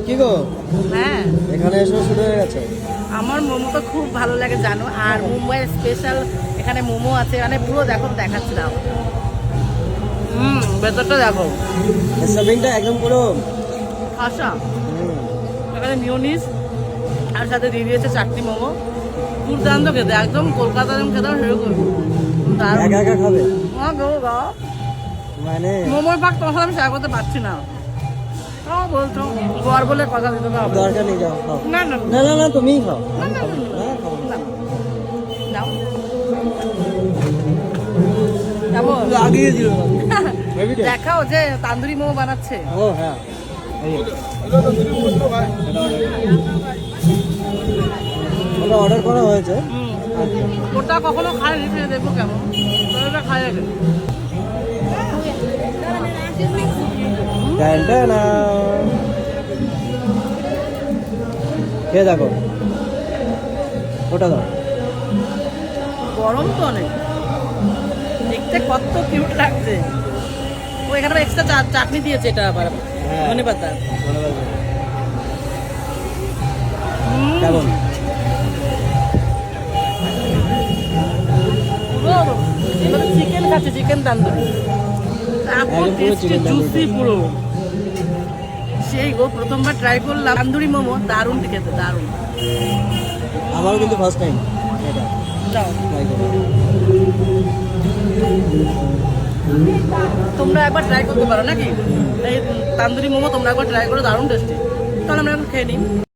কি গো, হ্যাঁ এখানে এসে শুরু হয়ে গেছে। আমার মোমো তো খুব ভালো লাগে জানো, আর মুম্বাইয়ের স্পেশাল এখানে মোমো আছে, মানে পুরো দেখো দেখাচ্ছিলাম। ভেতরটা দেখো স্টাফিংটা একদম পুরো খাসা, এখানে মিওনিজ আর সাথে দিয়ে দিয়েছে চাটনি মোমো, দুর্দান্ত খেতে, একদম কলকাতা যেমন খেতে হয় সেরকম দারুণ। একা একা খাবে মানে? মোমোর পাক তোমার সাথে আমি শেয়ার করতে পারছি না, বলছো গড় বলে কথা দিতে হবে। দরকার নেই, যাও খাও। না না না না না, তুমিই খাও। না, না, আমি খাবো না। হ্যাঁ, খাবো না। যাও যাবো লাগিয়ে দিল। দেখাও যে তান্দুরি মোমো বানাচ্ছে। ও হ্যাঁ, ওটা অর্ডার করা হয়েছে। ওটা কখনো খাইনি, খেয়ে দেখবো কেমন, ওটা খাই আগে। খেয়ে দেখো, ওটা দাও। গরম তো অনেক, দেখতে কত কিউট লাগছে। ও এখানে এক্সট্রা চাটনি দিয়েছে, এটা আবার ধনে পাতা। কেমন? চিকেন খাচ্ছে, চিকেন তান্দুরি, জুসি পুরো সেই গো। প্রথমবার ট্রাই করলাম তান্দুরি মোমো, দারুণ খেতে, দারুণ। আমারও কিন্তু ফার্স্ট টাইম এটা যাও ট্রাই করব। তোমরা একবার ট্রাই করতে পারো নাকি এই তান্দুরি মোমো, তোমরা একবার ট্রাই করো, দারুণ টেস্টি। তাহলে আমরা এখন খেয়ে নিই।